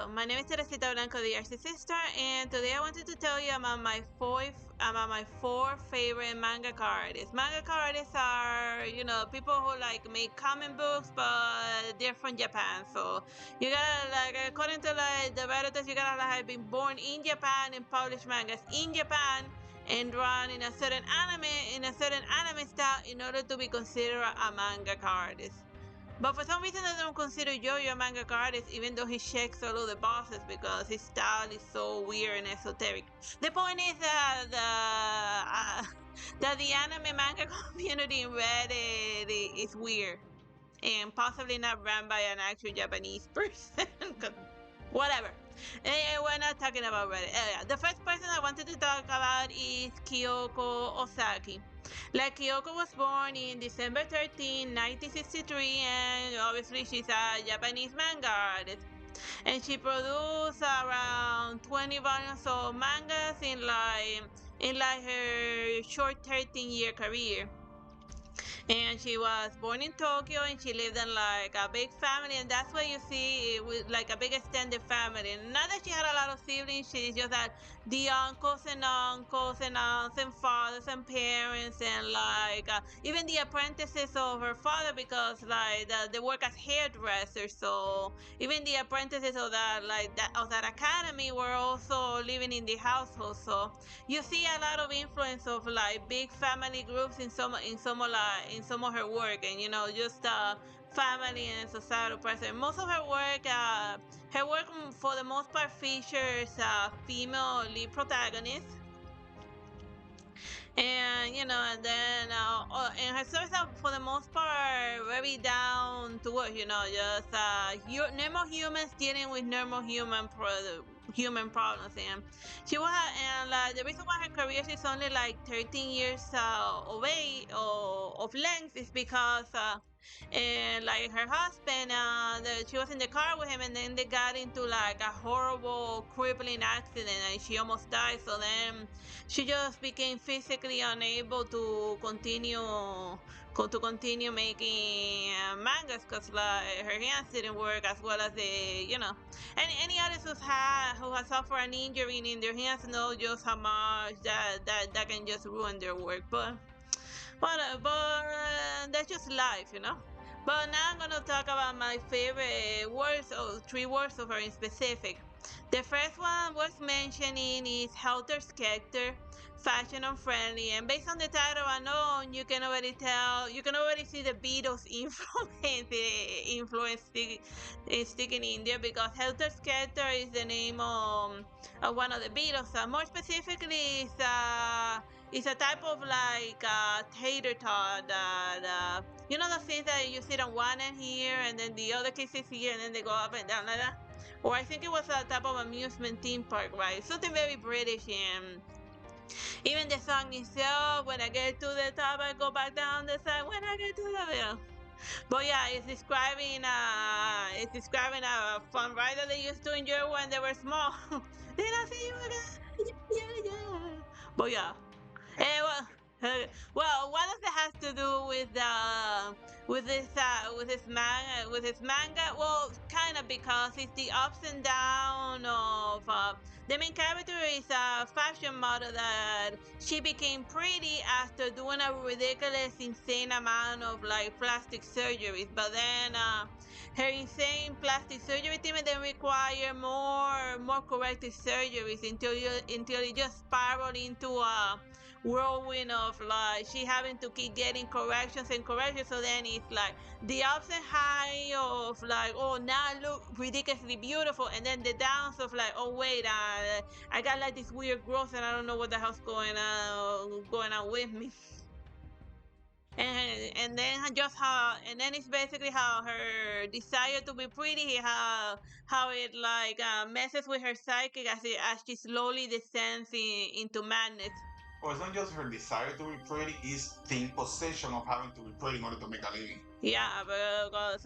Hello, my name is Teresita Blanco, the Artsy Sister, and today I wanted to tell you about my four favorite manga artists. Manga artists are, people who like make comic books, but they're from Japan. So you gotta like, according to like the writers, you gotta like have been born in Japan and publish mangas in Japan and drawn in a certain anime style in order to be considered a manga artist. But for some reason, I don't consider Yo-Yo a manga artist, even though he checks all of the boxes because his style is so weird and esoteric. The point is that the anime manga community in Reddit is weird and possibly not run by an actual Japanese person. Whatever. We're not talking about Reddit. The first person I wanted to talk about is Kyoko Okazaki. Like Kyoko was born in December 13, 1963, and obviously she's a Japanese manga artist. And she produced around 20 volumes of mangas in her short 13-year career. And she was born in Tokyo and she lived in like a big family, and that's why you see it with like a big extended family. Not that she had a lot of siblings, she's just that the uncles and aunts and fathers and parents and like even the apprentices of her father, because like they work as hairdressers, so even the apprentices of that academy were also living in the household. So you see a lot of influence of like big family groups in some of her work, and just family and societal presence. Most of her work for the most part features female lead protagonists, and then and her stories are for the most part very down to earth, just normal humans dealing with normal human problems. And she was, and the reason why her career is only like 13 years away of length is because and like her husband, she was in the car with him, and then they got into like a horrible crippling accident and she almost died. So then she just became physically unable to continue making mangas because like her hands didn't work as well as any artist who has suffered an injury in their hands know just how much that can just ruin their work. But that's just life. But now I'm gonna talk about my favorite words, or three words of her in specific. The first one worth mentioning is Helter Skelter, fashion unfriendly, and based on the title alone, you can already see the Beatles influence sticking in there, because Helter Skelter is the name of one of the Beatles. More specifically, it's a type of like tater tot that the things that you sit on one end here and then the other case is here and then they go up and down like that. Or I think it was a type of amusement theme park, right? Something very British, and even the song itself, when I get to the top, I go back down the side when I get to the middle. But yeah, it's describing a fun ride that they used to enjoy when they were small. Then I see you again. Yeah. But yeah. Well, what does it have to do with this manga? Well, kind of, because it's the ups and downs of the main character is a fashion model that she became pretty after doing a ridiculous, insane amount of like plastic surgeries. But then her insane plastic surgery treatment then require more corrective surgeries until it just spiraled into a whirlwind of like she having to keep getting corrections and corrections. So then it's like the ups and high of like, oh, now I look ridiculously beautiful, and then the downs of like, oh wait, I got like this weird growth and I don't know what the hell's going on with me. And then it's basically how her desire to be pretty, how it like messes with her psychic as she slowly descends into madness. Well, it's not just her desire to be pretty, it's the imposition of having to be pretty in order to make a living. Yeah, because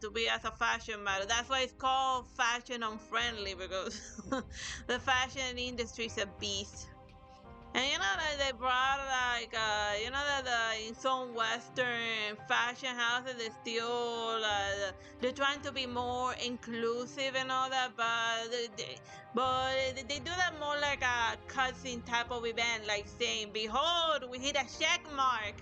to be as a fashion model, that's why it's called fashion unfriendly, because the fashion industry is a beast. And you know that they brought like you know that in some Western fashion houses they still they're trying to be more inclusive and all that, but they do that more like a cutscene type of event, like saying, "Behold, we hit a check mark,"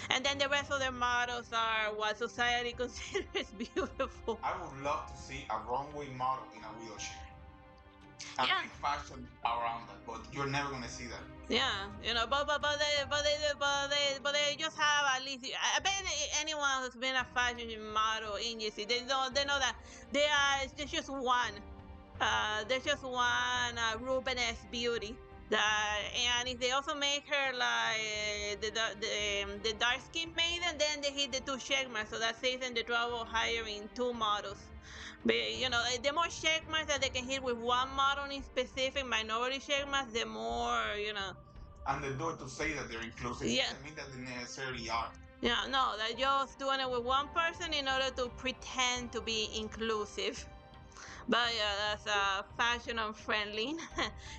and then the rest of their models are what society considers beautiful. I would love to see a runway model in a wheelchair. And Yeah. make fashion around that, but you're never gonna see that. Yeah, you know, but they just have at least. I bet anyone who's been a fashion model in UC, they know that there's just one. There's just one Rubenesque beauty. That and if they also make her like the dark skin maiden, then they hit the two checkmarks. So that saves them the trouble hiring two models. But you know, the more checkmarks that they can hit with one model in specific minority checkmarks, the more you know. And they do it to say that they're inclusive. Yeah. Doesn't mean that they necessarily are. Yeah, no, they're just doing it with one person in order to pretend to be inclusive. But yeah, that's fashion unfriendly.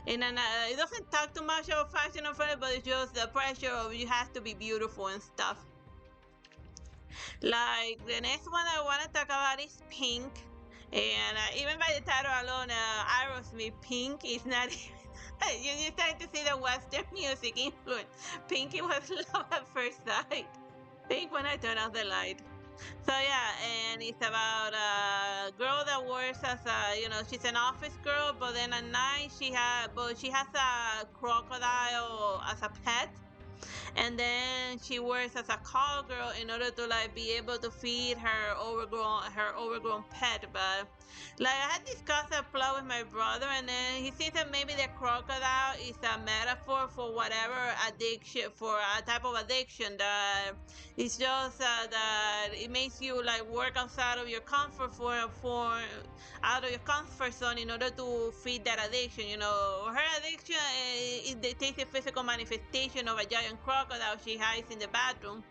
It doesn't talk too much about fashion unfriendly, but it's just the pressure of you have to be beautiful and stuff. Like the next one I want to talk about is Pink, and even by the title alone, Aerosmith Pink is not. You're starting to see the Western music influence. Pinky was love at first sight. Pink when I turn off the light. So yeah, and it's about a girl that works as a, you know, she's an office girl, but then at night she has a crocodile as a pet, and then she works as a call girl in order to like be able to feed her overgrown pet. But like I had discussed a plot with my brother, and then he thinks that maybe the crocodile is a metaphor for whatever addiction, for a type of addiction that it's just that it makes you like work outside of your out of your comfort zone in order to feed that addiction. You know, her addiction it takes a physical manifestation of a giant crocodile she hides in the bathroom.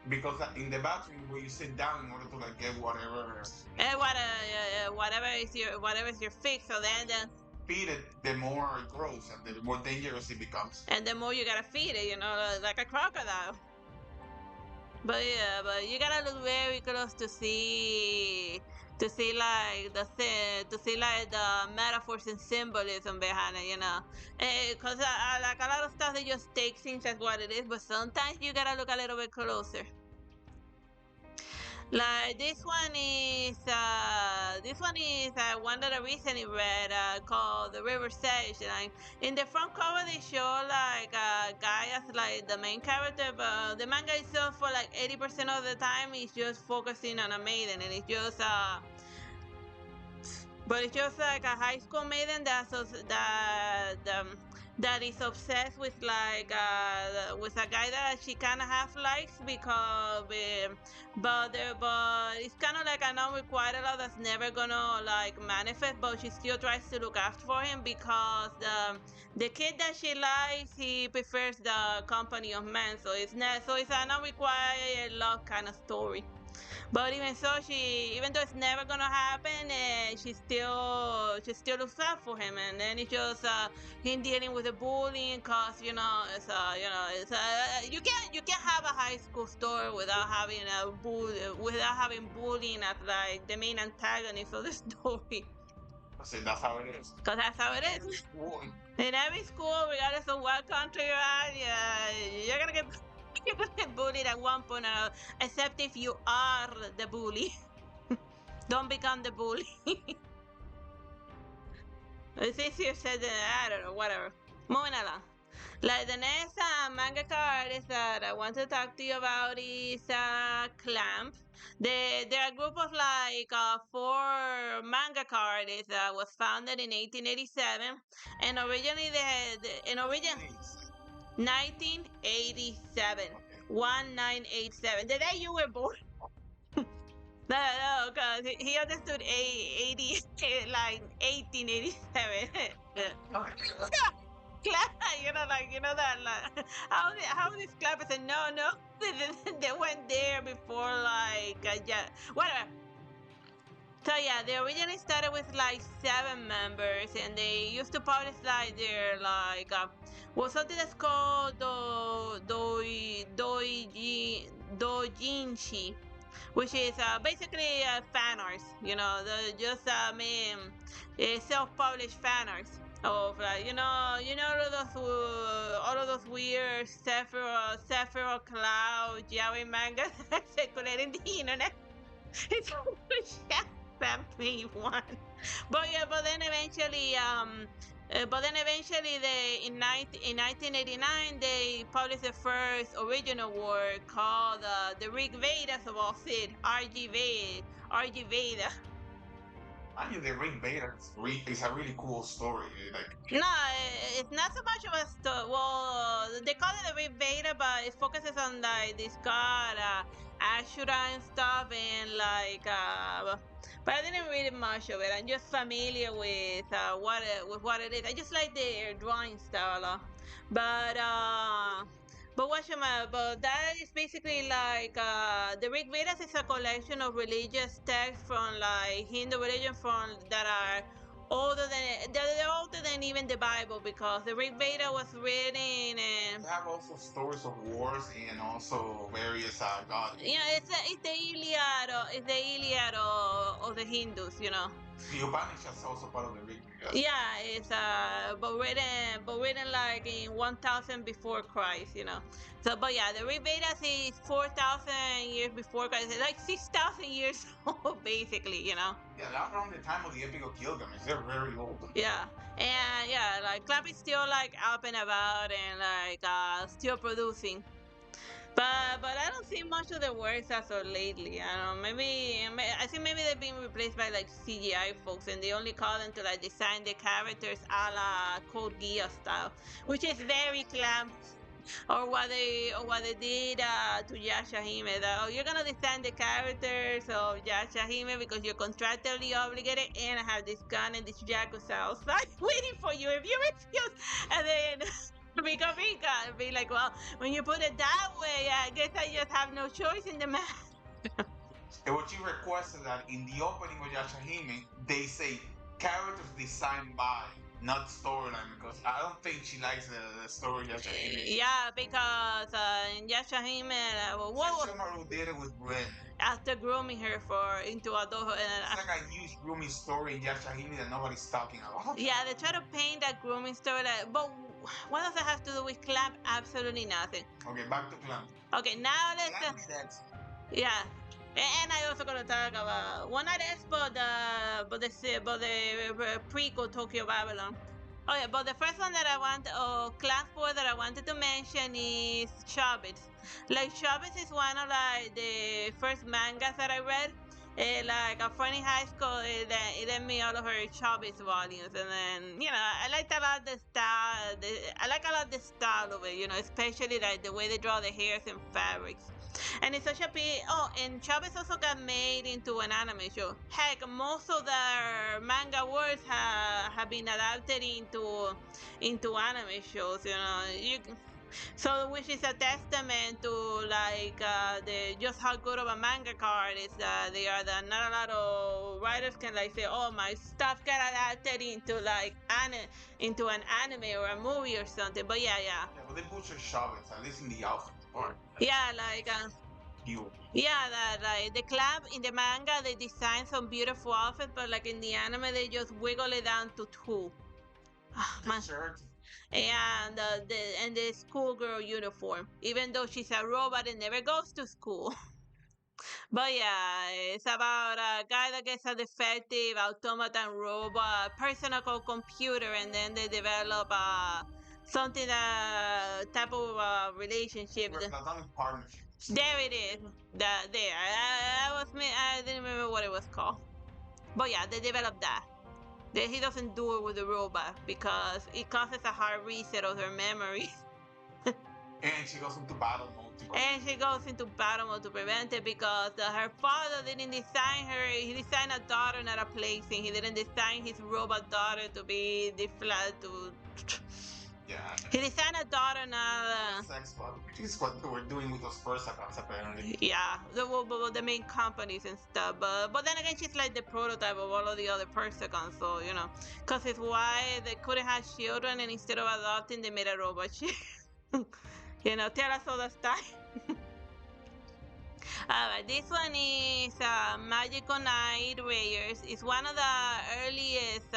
Because in the bathroom where you sit down in order to like get whatever And whatever is your fix. So then feed it, the more it grows and the more dangerous it becomes. and the more you gotta feed it, you know, like a crocodile. But yeah, but you gotta look very close to see like the metaphors and symbolism behind it, you know, because like a lot of stuff they just take things as what it is, but sometimes you gotta look a little bit closer. Like this one is one that I recently read called The River's Edge. Like in the front cover, they show like a guy as like the main character, but the manga itself for like 80% of the time is just focusing on a maiden, and it's just but it's just like a high school maiden that is obsessed with like with a guy that she kind of half likes because but it's kind of like an unrequited love that's never gonna like manifest, but she still tries to look after for him because the kid that she likes he prefers the company of men, so it's an unrequited love kind of story. But even so, even though it's never gonna happen, she still looks out for him, and then it's just him dealing with the bullying, cause you can't have a high school story without having bullying as like the main antagonist of the story. So that's how it is. Cause that's how it is. In every school, regardless of what country you're at, you're gonna get you're gonna get bullied at one point or another, except if you are the bully. Don't become the bully. It's easier said than I don't know, whatever. Moving along. Like the next manga card is that I want to talk to you about is Clamp. They're a group of like four manga artists that was founded in 1887, and originally in origin 1987. 1987. The day you were born. No, because he understood 80, like 1887. That, like, how this clap said, no, they went there before, like, yeah, whatever. So yeah, they originally started with like 7 members, and they used to publish like their like Well, something that's called doujinshi, which is basically fan arts. You know, the just self-published fan arts of all of those weird Sephiroth Cloud yaoi mangas that are circulating the internet. It's that me one. But yeah, but then eventually they in 1989 they published the first original work called the Rig Vedas of all Sid, RG Veda. I mean, the Ring Beta is a really cool story. Like, No, it's not so much of a story. Well, they call it a Rig Veda, but it focuses on like this god Ashura and stuff, and but I didn't read much of it. I'm just familiar with what it is. I just like the drawing style, but but that is basically like the Rig Vedas is a collection of religious texts from like Hindu religion from that are they're older than even the Bible because the Rig Veda was written and they have also stories of wars and also various gods. yeah, it's the Iliad of the Hindus, you know. The Upanishads also part of the Rig Veda. Yeah, it's but written like in 1000 before Christ, you know. So, but yeah, the Rig Vedas is 4,000 years before Christ, it's like 6,000 years old, basically, you know. Yeah, around the time of the Epic of Gilgamesh, they're very old. Yeah, and yeah, like Clamp is still like up and about and like still producing. But I don't see much of the works as of lately. I don't know. I think maybe they've been replaced by like CGI folks, and they only call them to like design the characters a la Code Geass style, which is very Clamp. Or what they did to Yashahime. That, oh, you're gonna design the characters of Yashahime because you're contractually obligated, and I have this gun and this yakuza outside waiting for you. If you refuse, and then be like, well, when you put it that way, I guess I just have no choice in the matter. And what you requested that in the opening of Yashahime, they say characters designed by, not storyline, because I don't think she likes the story of Yashahime. Yeah, because in Yashahime, Sesshomaru did it with Ren. After grooming her into adulthood. It's like a huge grooming story in Yashahime that nobody's talking about. Yeah, they try to paint that grooming story, but what does that have to do with Clamp? Absolutely nothing. Okay, back to Clamp. Okay, now let's. Yeah. And I also gonna talk about not this, but the prequel Tokyo Babylon. Oh yeah, but the first one that I want, class 4 that I wanted to mention is Chobits. Like Chobits is one of like the first mangas that I read. Like a friend in high school, he lent me all of her Chobits volumes, and then I liked a lot the style. I like a lot the style of it, especially like the way they draw the hairs and fabrics. And it's such a big. Oh, and Chobits also got made into an anime show. Heck, most of their manga works have been adapted into anime shows. So which is a testament to like the just how good of a manga card is that they are that not a lot of writers can like say, oh, my stuff got adapted into like into an anime or a movie or something. But yeah, but they butcher Chobits, at least in the outfit part. Yeah, like you. Yeah, that like the club in the manga they design some beautiful outfits, but like in the anime they just wiggle it down to two. Shirt. And the schoolgirl uniform, even though she's a robot and never goes to school. But yeah, it's about a guy that gets a defective automaton robot, personal computer, and then they develop something type of relationship. Platonic partnership. There it is. I didn't remember what it was called. But yeah, they developed that. He doesn't do it with the robot because it causes a hard reset of her memory. And she goes into battle mode. To prevent it because her father didn't design her. He designed a daughter, not a plaything. He didn't design his robot daughter to be Yeah, He designed a daughter, not sex, which is what they were doing with those first accounts apparently. yeah, the main companies and stuff. But then again, she's like the prototype of all of the other Persicons, so you know, because it's why they couldn't have children, and instead of adopting, they made a robot. You know, tell us all the stuff. Alright, this one is Magical Night Raiders. It's one of the earliest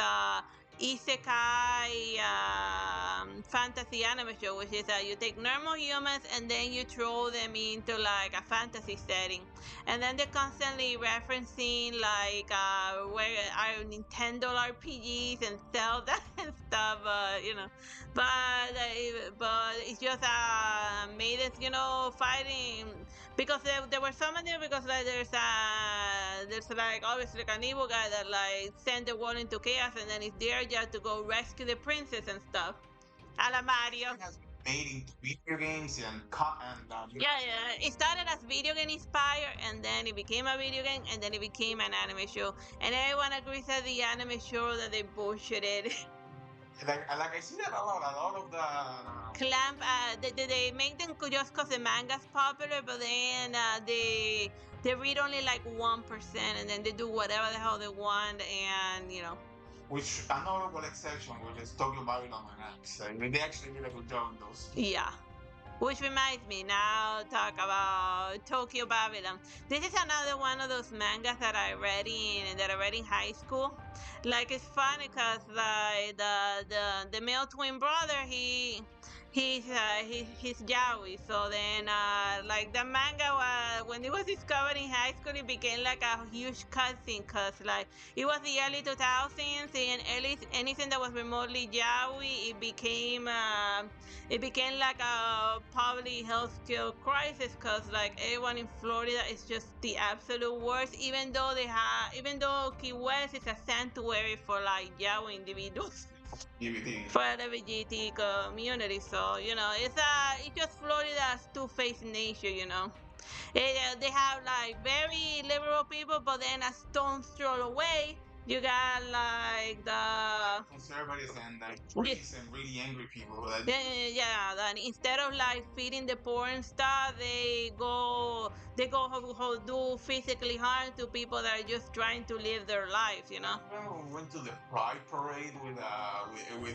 isekai fantasy anime show, which is you take normal humans and then you throw them into like a fantasy setting, and then they're constantly referencing like where are Nintendo RPGs and Zelda and stuff, you know, but it's just maidens, you know, fighting because there were some of them because like there's like obviously like an evil guy that like sent the world into chaos and then it's there just to go rescue the princess and stuff. A la Mario. It has been made into video games and Yeah, yeah. It started as video game inspired and then it became a video game and then it became an anime show. And everyone agrees that the anime show that they bullshitted. like I see that a lot of the Clamp, they make them just because the manga's popular, but then they read only like 1% and then they do whatever the hell they want, and you know. which a notable exception which is Tokyo Babylon and X. They actually did a good job in those. Yeah. Which reminds me, now talk about Tokyo Babylon. This is another one of those mangas that I read in high school. Like it's funny because like the male twin brother he's yaoi. So then like the manga when it was discovered in high school, it became like a huge cutscene because like it was the early 2000s and early anything that was remotely yaoi, it became like a public health care crisis because like everyone in Florida is just the absolute worst. Even though Key West is a sanctuary for like yaoi individuals DVD. for the LGBT community. So you know, it's just Florida's two-faced nature. You know, they have like very liberal people, but then a stone's throw away, you got like the Conservatives and like yeah, priests and really angry people. That yeah. Then instead of like feeding the poor and stuff, they go do physically harm to people that are just trying to live their lives. You know. I remember we went to the Pride Parade with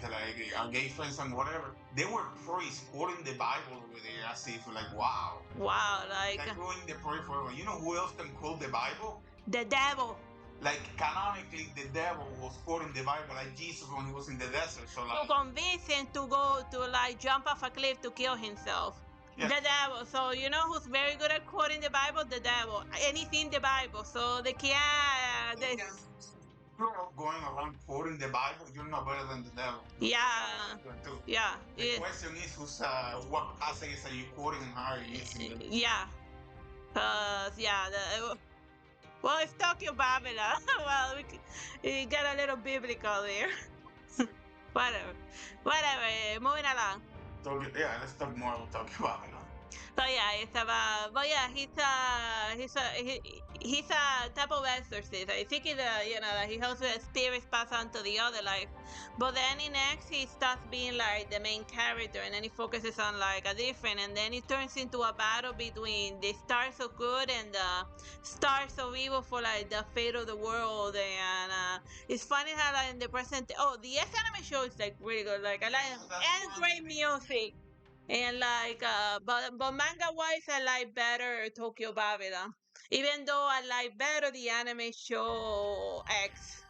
like our gay friends and whatever. They were priests quoting the Bible over there as if like wow. Wow, Like ruining the parade for everyone. You know who else can quote the Bible? the devil. Like canonically, the devil was quoting the Bible like Jesus when he was in the desert. So To like, convince him to go to like jump off a cliff to kill himself. yeah. The devil. So you know who's very good at quoting the Bible? The devil. Anything the Bible. So they can't. You're going around quoting the Bible, you're no better than the devil. Yeah. Yeah. The question is, what passages are you quoting and how are you using them? Yeah. Yeah. Well, it's Tokyo Babylon. Well, we got a little biblical there. Whatever. Moving along. Yeah, let's talk more about Tokyo Babylon. So yeah, it's about. But yeah, he's a type of exorcist. I think that he helps the spirits pass on to the other life. But then in X, he starts being like the main character, and then he focuses on like a different, and then it turns into a battle between the stars of good and the stars of evil for like the fate of the world. And it's funny how like in the present, the X anime show is like really good. Like I like and great music. And like, but manga wise, I like better Tokyo Babylon. Even though I like better the anime show X.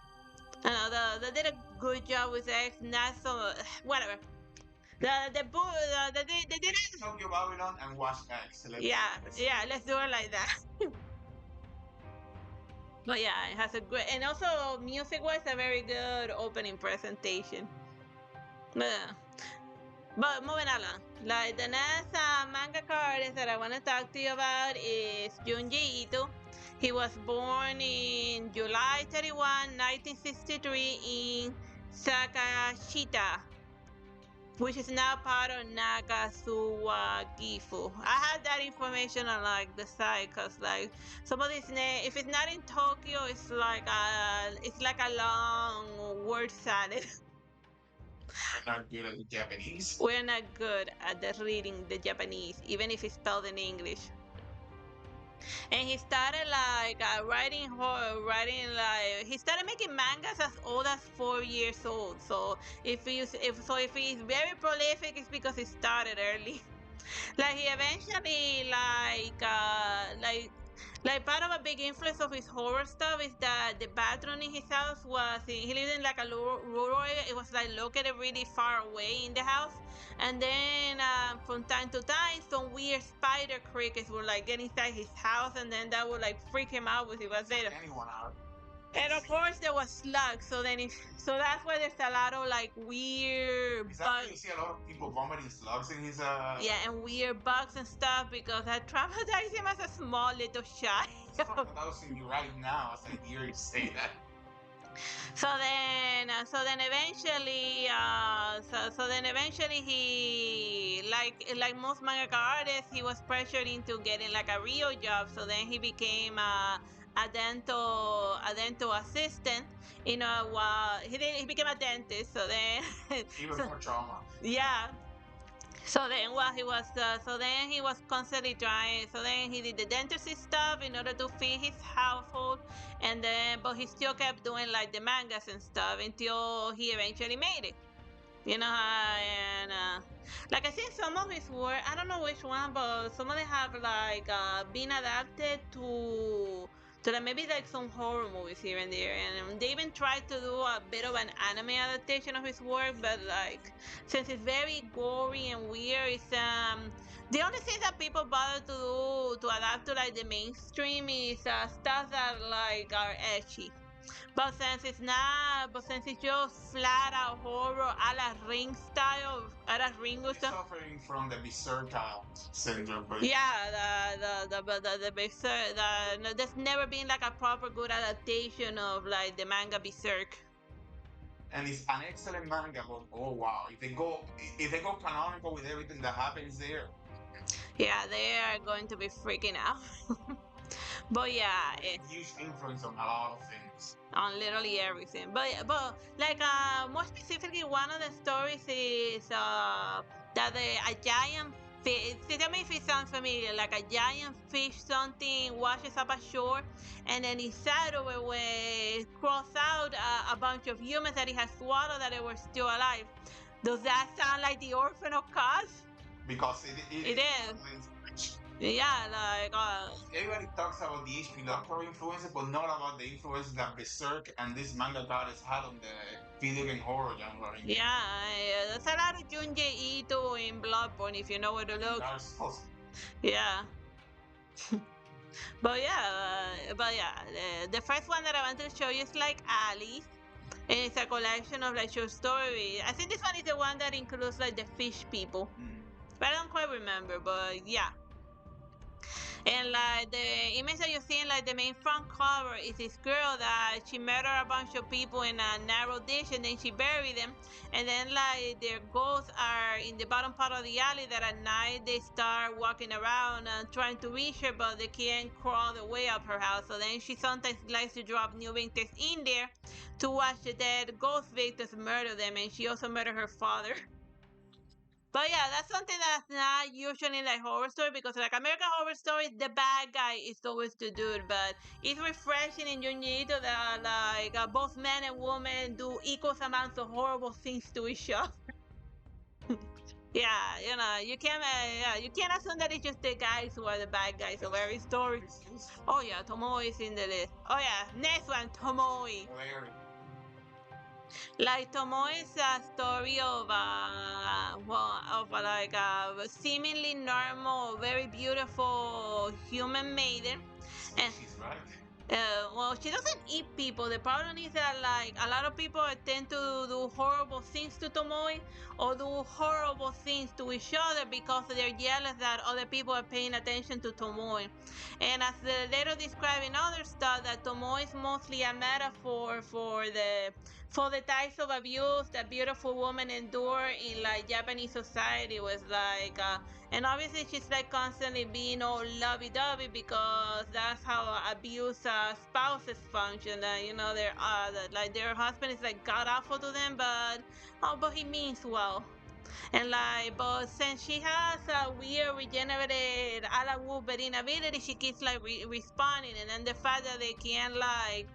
I know they did a good job with X. Not so whatever. They did it. Tokyo Babylon and watch X. Yeah. Let's do it like that. But yeah, it has a great and also music wise a very good opening presentation. Yeah. But moving along, like the next manga artist that I want to talk to you about is Junji Ito. He was born in July 31, 1963 in Sakashita, which is now part of Nagasuwa Gifu. I had that information on like the site because like some of these names, if it's not in Tokyo, it's like a long word salad. We're not good at the Japanese. We're not good at the reading the Japanese, even if it's spelled in English. And he started like writing like he started making mangas as old as 4 years old. So if he's very prolific, it's because he started early. Like he eventually like part of a big influence of his horror stuff is that the bathroom in his house he lived in like a rural area. It was like located really far away in the house, and then from time to time some weird spider crickets would like get inside his house, and then that would like freak him out when he was there. Anyone out? And of course there was slugs, so that's why there's a lot of like weird Exactly. You see a lot of people vomiting slugs in his yeah, and weird bugs and stuff because that traumatized him as a small little child. It's traumatizing you right now as I hear you say that. So then eventually he like most manga artists, he was pressured into getting like a real job. So then he became a dental assistant. You know, while he became a dentist. So then Even more trauma. yeah. So then he was constantly trying. So then he did the dentistry stuff in order to feed his household, and then but he still kept doing like the mangas and stuff until he eventually made it. You know, and like I think some of his work, I don't know which one, but some of them have like been adapted to like maybe like some horror movies here and there, and they even tried to do a bit of an anime adaptation of his work, but like since it's very gory and weird, it's the only thing that people bother to do to adapt to like the mainstream is stuff that like are etchy. But since it's just flat out horror a la Ring style, a la Ringo He's style. suffering from the berserker syndrome, but Yeah, the Berserk, no, there's never been like a proper good adaptation of like the manga Berserk. and it's an excellent manga. But oh wow, if they go canonical with everything that happens there, Yeah, they are going to be freaking out. But yeah, huge influence on a lot of things. on literally everything. But like more specifically, one of the stories is that a giant fish. Tell me if it sounds familiar. Like a giant fish, something washes up ashore, and then inside of it, where it crawls out a bunch of humans that it has swallowed that they were still alive. Does that sound like the Orphan of Kaz? Because It is. Yeah, like everybody talks about the H.P. Lovecraft influences, but not about the influence that Berserk and this manga goddess had on the video game horror genre. yeah, there's a lot of Junji Ito in Bloodborne if you know where to look. Yeah. The first one that I want to show you is like Alice. And it's a collection of like short stories. I think this one is the one that includes like the fish people. But I don't quite remember, but yeah. And like the image that you see in like the main front cover is this girl that she murdered a bunch of people in a narrow ditch and then she buried them. And then like their ghosts are in the bottom part of the alley that at night they start walking around and trying to reach her, but they can't crawl the way up her house. So then she sometimes likes to drop new victims in there to watch the dead ghost victims murder them, and she also murdered her father. But yeah, that's something that's not usually in like horror story because like American Horror Story, the bad guy is always the dude. But it's refreshing in Junji Ito that like both men and women do equal amounts of horrible things to each other. Yeah, you can't assume that it's just the guys who are the bad guys of every story. Oh yeah, Tomoe is in the list. Oh yeah, next one, Tomoe. Like Tomoe is a story of like a seemingly normal, very beautiful human maiden, and she's right. well, she doesn't eat people. The problem is that like a lot of people tend to do horrible things to Tomoe or do horrible things to each other because they're jealous that other people are paying attention to Tomoe. And as the later described in other stuff, that Tomoe is mostly a metaphor for the types of abuse that beautiful women endure in like Japanese society was like and obviously she's like constantly being all lovey-dovey because that's how abuse spouses function. You know, like their husband is like god awful to them, but oh, but he means well. And like, but since she has a weird regenerated a la Wolverine ability, she keeps like responding. And then the fact that they can't like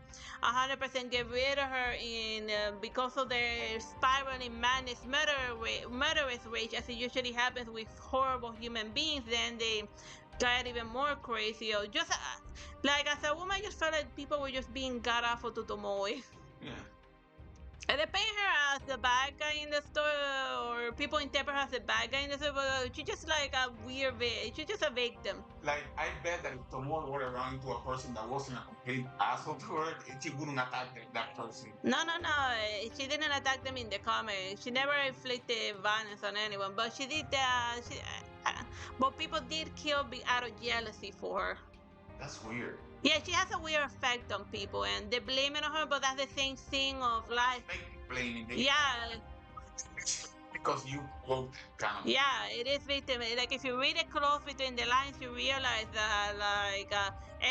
100% get rid of her in because of their spiraling madness, murderous rage, as it usually happens with horrible human beings, then they get even more crazy. Or just like as a woman, I just felt like people were just being god awful to Tomoe. Yeah. And they paint her as the bad guy in the story, or people interpret her as the bad guy in the story, but she's just like a weird, she's just a victim. Like, I bet that if Tomoe were around into a person that wasn't a complete asshole to her, she wouldn't attack that person. No, no, no. She didn't attack them in the comic. She never inflicted violence on anyone, but she did that. But people did kill out of jealousy for her. That's weird. Yeah, she has a weird effect on people, and they blame it on her, but that's the same thing of life. Fake blaming. Yeah. Because you quote kind of. Yeah, it is victim. Like if you read it close between the lines, you realize that like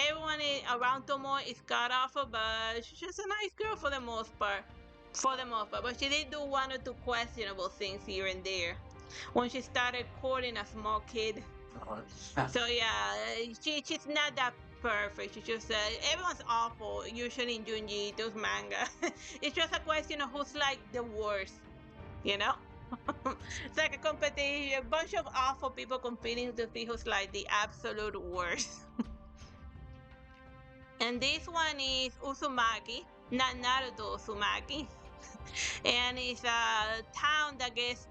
everyone around Tomoe is god awful, but she's just a nice girl for the most part. For the most part, but she did do one or two questionable things here and there when she started courting a small kid. So yeah, she's not that perfect. She's just everyone's awful usually in Junji Ito's manga. It's just a question of who's like the worst, you know. It's like a competition, a bunch of awful people competing to see who's like the absolute worst. And this one is Uzumaki, not Naruto Uzumaki. And it's a town that gets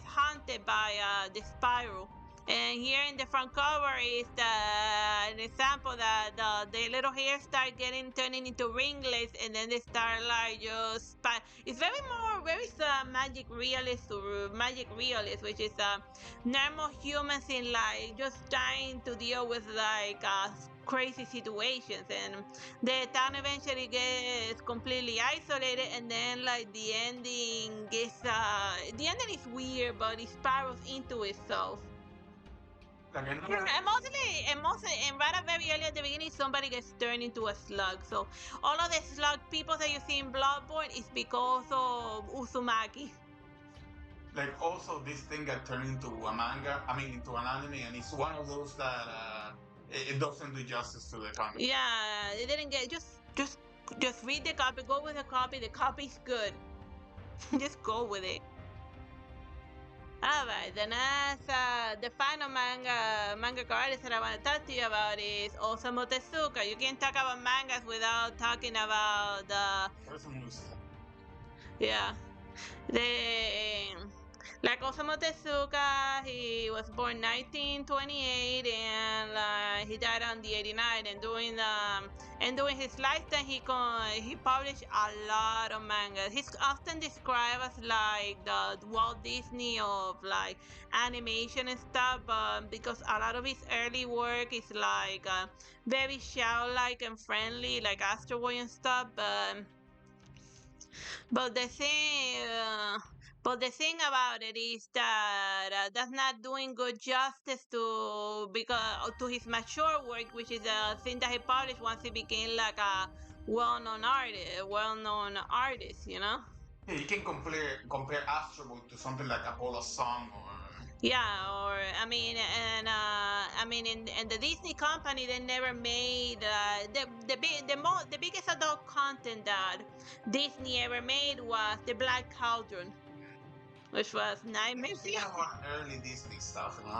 haunted by the spiral. And here in the front cover is an example that the little hairs start turning into ringlets, and then they start like just. It's very magic realist, which is normal humans in like just trying to deal with like crazy situations, and the town eventually gets completely isolated, and then like the ending is weird, but it spirals into itself. And mostly, and right at very early at the beginning, somebody gets turned into a slug. So all of the slug people that you see in Bloodborne is because of Uzumaki. Like also this thing got turned into a manga. I mean, into an anime, and it's one of those that it doesn't do justice to the comic. Yeah, it didn't get just read the copy, go with the copy. The copy's good. Just go with it. Alright, then as the final manga artist that I want to talk to you about is Osamu Tezuka. You can't talk about mangas without talking about yeah, like Osamu Tezuka. He was born 1928 and he died on the 89. And during his lifetime, he published a lot of manga. He's often described as like the Walt Disney of like animation and stuff, but because a lot of his early work is like very child-like and friendly, like Astro and stuff, but the thing. But the thing about it is that that's not doing good justice to his mature work, which is a thing that he published once he became like a well-known artist, you know. Yeah, you can compare Astro Boy to something like Apollo Song or. Yeah, or I mean, in the Disney company, they never made the biggest adult content that Disney ever made was the Black Cauldron, which was nightmare. Yeah, early Disney stuff. No,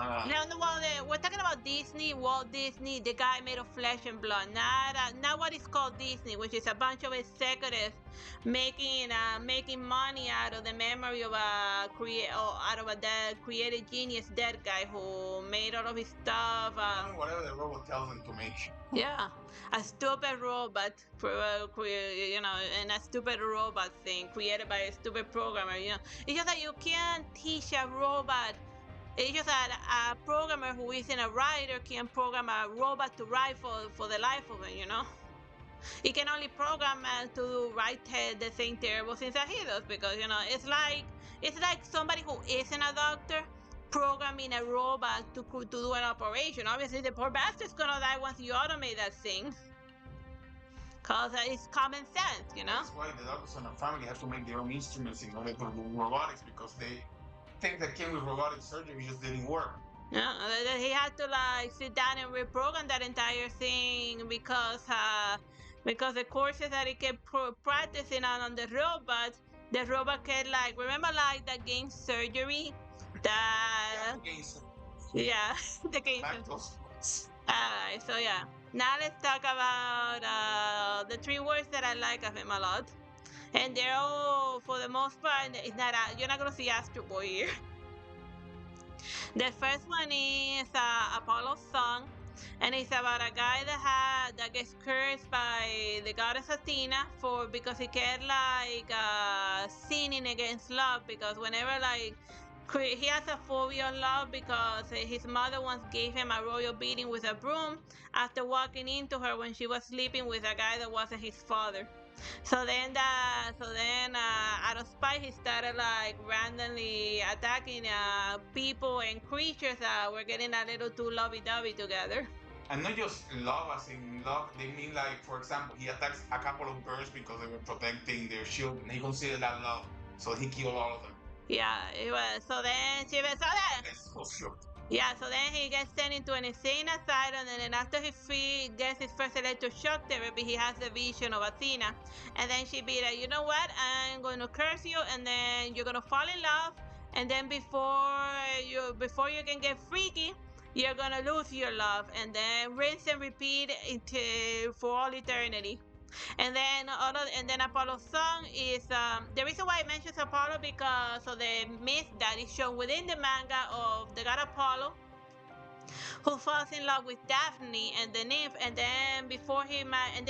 well, we're talking about Disney, Walt Disney, the guy made of flesh and blood, not what is called Disney, which is a bunch of executives making money out of the memory of a dead creative genius, dead guy who made all of his stuff. Whatever the robot tells them to make. Yeah, a stupid robot, and a stupid robot thing created by a stupid programmer. You know, it's just that you can't teach a robot. It's just that a programmer who isn't a writer can program a robot to write for the life of it. You know. He can only program to write the same terrible things that he does, because it's like somebody who isn't a doctor programming a robot to do an operation. Obviously, the poor bastard's gonna die once you automate that thing. Cause it's common sense. That's why the doctors and the family have to make their own instruments in order to do robotics, because they think that came with robotic surgery just didn't work. Yeah, he had to sit down and reprogram that entire thing because the courses that he kept practicing on the robot kept remember the game surgery Yeah, that the games. yeah the game. Like those ones. Alright, so yeah. Now let's talk about the three words that I like of him a lot. And they're all, for the most part, you're not gonna see Astro Boy here. The first one is Apollo's song, and it's about a guy that gets cursed by the goddess Athena because he kept sinning against love, because whenever he has a phobia on love because his mother once gave him a royal beating with a broom after walking into her when she was sleeping with a guy that wasn't his father. So then, out of spite, he started randomly attacking people and creatures that were getting a little too lovey-dovey together. And not just love as in love, they mean for example, he attacks a couple of birds because they were protecting their shield, and he considered that love, so he killed all of them. Yeah, it was. So then yeah, so then he gets sent into an insane asylum, and then after he gets his first electroshock therapy, he has the vision of Athena. And then she be like, you know what, I'm going to curse you, and then you're going to fall in love, and then before you can get freaky, you're going to lose your love, and then rinse and repeat for all eternity. And then Apollo's song is the reason why I mention Apollo, because of the myth that is shown within the manga of the god Apollo, who falls in love with Daphne and the nymph, and then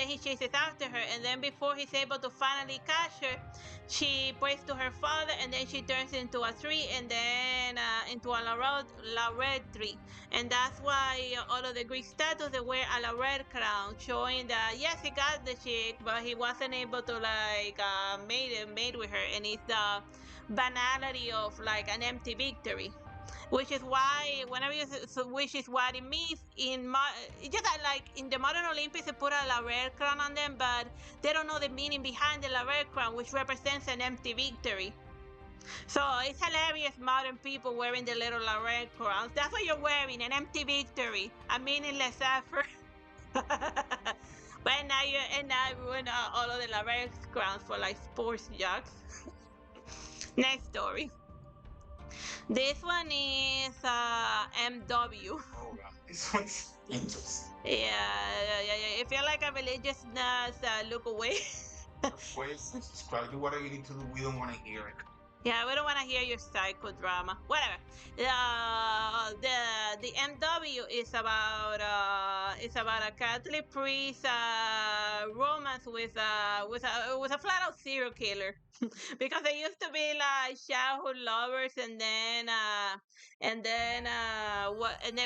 he chases after her, and then before he's able to finally catch her, she prays to her father, and then she turns into a tree, and then into a laurel tree, and that's why all of the Greek statues, they wear a laurel crown, showing that yes, he got the chick, but he wasn't able to mate with her, and it's the banality of an empty victory. Which is why which is what it means it's just like in the modern Olympics they put a laurel crown on them, but they don't know the meaning behind the laurel crown, which represents an empty victory. So it's hilarious, modern people wearing the little laurel crowns. That's what you're wearing, an empty victory, a meaningless effort. But now I ruin all of the laurel crowns for sports jocks. Next story. This one is MW. Oh, God. This one's interesting. Yeah. If you're like a religious nut, look away. Wait, subscribe. Do whatever you need to do. We don't want to hear it. Yeah, we don't want to hear your psychodrama. Whatever. The MW is about a Catholic priest romance with a flat out serial killer. Because they used to be childhood lovers, and then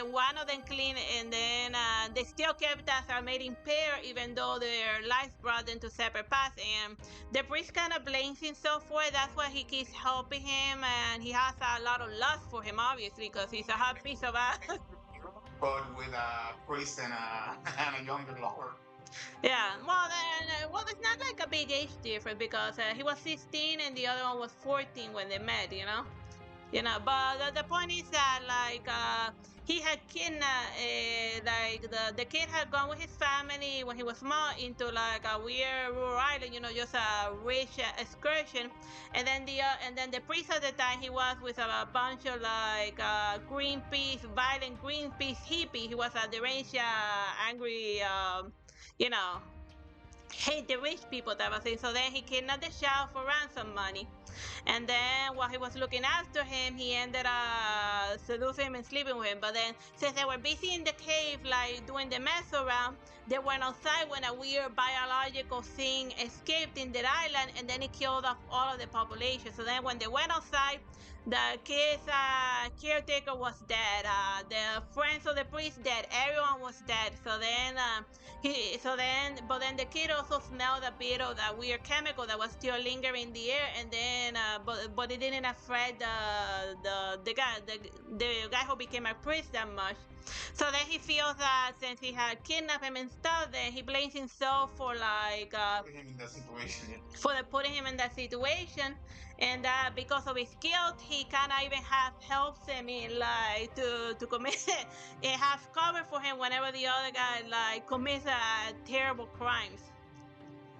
one of them clean, and then they still kept as a mating pair, even though their lives brought them to separate paths. And the priest kind of blames himself for it. That's why he keeps helping him, and he has a lot of lust for him, obviously, because he's a hot piece of ass. But with a priest and a younger lover. Yeah, well, it's not a big age difference, because he was 16 and the other one was 14 when they met, But the point is that he had kidnapped, the kid had gone with his family when he was small into a weird rural island, just a rich excursion, and then the priest at the time, he was with a bunch of Greenpeace, violent Greenpeace hippie. He was a deranged, angry, hate the rich people type of thing. So then he kidnapped the child for ransom money. And then while he was looking after him, he ended up seducing him and sleeping with him. But then, since they were busy in the cave, doing the mess around, they went outside when a weird biological thing escaped in their island, and then it killed off all of the population. So then when they went outside, the kid's caretaker was dead. The friends of the priest dead. Everyone was dead. So then but then the kid also smelled a bit of that weird chemical that was still lingering in the air, and then but it didn't affect the guy who became a priest that much. So then he feels that since he had kidnapped him and stuff, then he blames himself for like Put him in that situation. Yeah. for the putting him in that situation, and that because of his guilt, he kind of even have helps him in like to commit it has cover for him whenever the other guy like commits terrible crimes.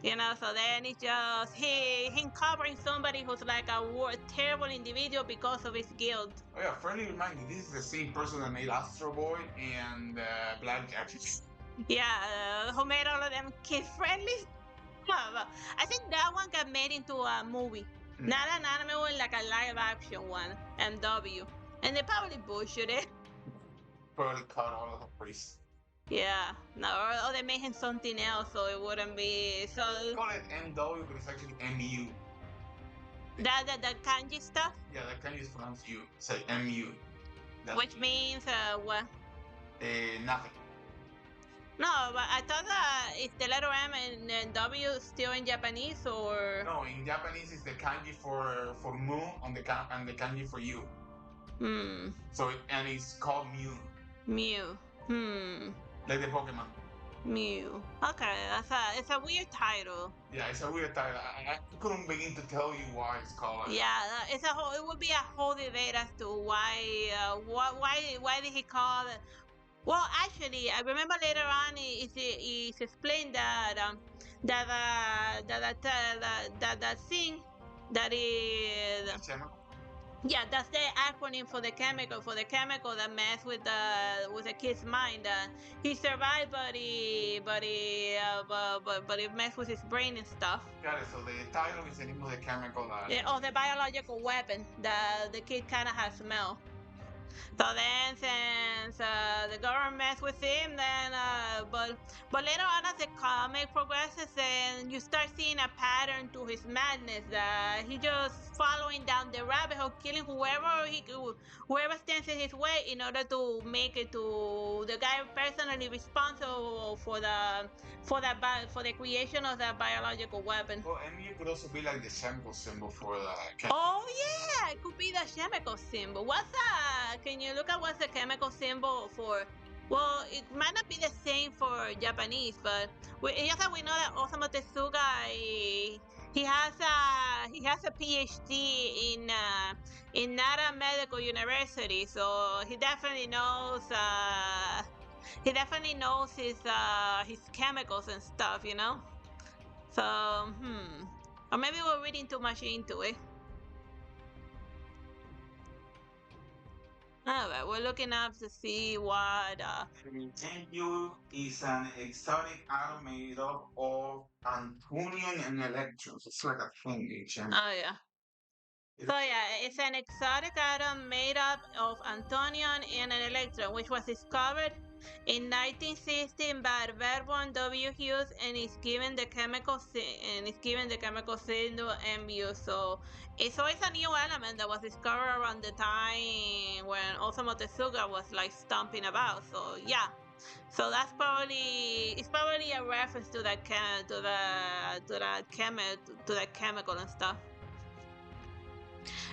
You know, so then it's just him covering somebody who's like a terrible individual because of his guilt. Oh yeah, friendly reminder. This is the same person that made Astro Boy and Black Jacket. Yeah, who made all of them kid friendly? I think that one got made into a movie, not an anime one, like a live action one, MW, and they probably bullshit it. Probably cut all of the priests. Yeah, no, or they made him something else, so it wouldn't be so. Call it MW, but it's actually MU. The kanji stuff. Yeah, that kanji is pronounced U. It's like MU. Which means what? Nothing. No, but I thought that is the letter M and W still in Japanese, or no? In Japanese, it's the kanji for mu and the kanji for you. So and it's called Mew. Mew. Like the Pokemon. Mew. Okay, it's a weird title. Yeah, it's a weird title. I couldn't begin to tell you why it's called. Yeah, it would be a whole debate as to why did he call it. Well, actually, I remember later on it's explained that that thing that is. Yeah, that's the acronym for the chemical that mess with the kid's mind. He survived, but it messed with his brain and stuff. Got it. So the title is the name of the chemical. Of the biological weapon that the kid kind of has smell. So then, since the government messed with him, then but later on, as the comic progresses, and you start seeing a pattern to his madness. That he just following down the rabbit hole, killing whoever stands in his way, in order to make it to the guy personally responsible for the creation of that biological weapon. Well, and it could also be like the chemical symbol for the. Oh yeah, it could be the chemical symbol. What's that? Can you look at what's the chemical symbol for? Well, it might not be the same for Japanese, but just that we know that Osamu Tezuka he has a PhD in Nara Medical University, so he definitely knows his chemicals and stuff, you know. So or maybe we're reading too much into it. Alright, we're looking up to see what. MU is an exotic atom made up of antimony and electrons. It's like a thing, Oh yeah. So yeah, it's an exotic atom made up of anthonium and an electron, which was discovered in 1960 by Verborn W. Hughes, and is given the chemical symbol Mu. So it's a new element that was discovered around the time when Osamu Tezuka was like stomping about. So yeah. So that's probably a reference to that chemical and stuff.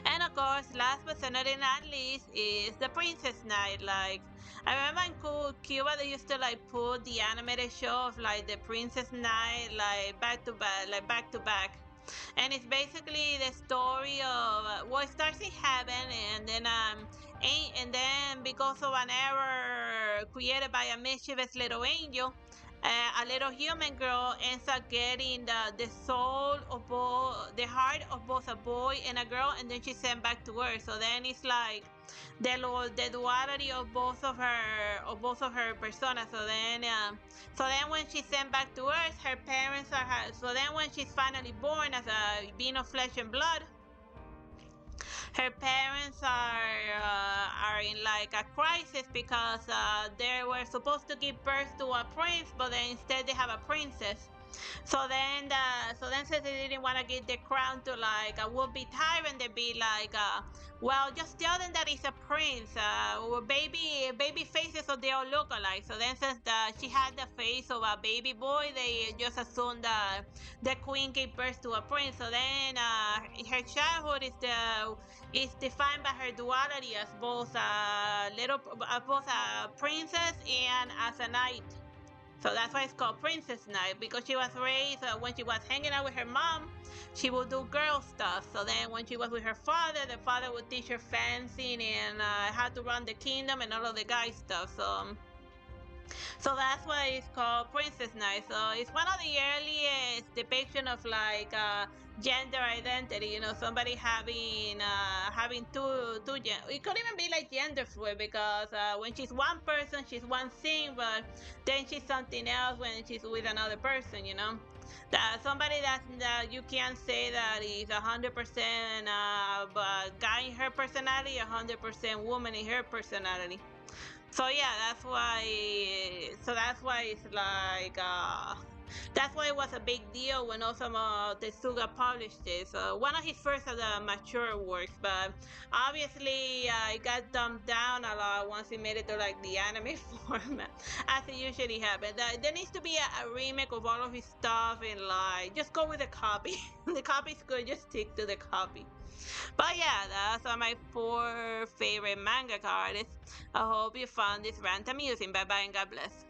And of course, last but certainly not least is the Princess Night. Like I remember in Cuba they used to like put the animated show of like the Princess Night like back to back. And it's basically the story of it starts in heaven, and then because of an error created by a mischievous little angel, a little human girl ends up getting the heart of both a boy and a girl, and then she's sent back to Earth. So then it's like the duality of both of her personas. So then when she's sent back to Earth, her parents are. So then when she's finally born as a being of flesh and blood, Her parents are in like a crisis because they were supposed to give birth to a prince, but then instead they have a princess. So then since they didn't want to give the crown to like a would-be tyrant, they'd be like, well, just tell them that he's a prince. Baby faces, so they all look alike. So then since she had the face of a baby boy, they just assumed that the queen gave birth to a prince. So then her childhood is defined by her duality as both a princess and as a knight. So that's why it's called Princess Night, because she was raised when she was hanging out with her mom, she would do girl stuff. So then when she was with her father, the father would teach her fencing and how to run the kingdom and all of the guy stuff. So that's why it's called Princess Night. So it's one of the earliest depiction of like gender identity. Somebody having It could even be like gender fluid because when she's one person, she's one thing, but then she's something else when she's with another person. That somebody that you can't say that is 100% guy in her personality, 100% woman in her personality. So yeah, that's why it's like that's why it was a big deal when Osamu Tezuka published this. One of his first mature works, but obviously it got dumbed down a lot once he made it to like the anime format, as it usually happens. There needs to be a remake of all of his stuff and like just go with the copy. The copy's good, just stick to the copy. But yeah, those are my 4 favorite manga artists. I hope you found this rant amusing. Bye bye and God bless.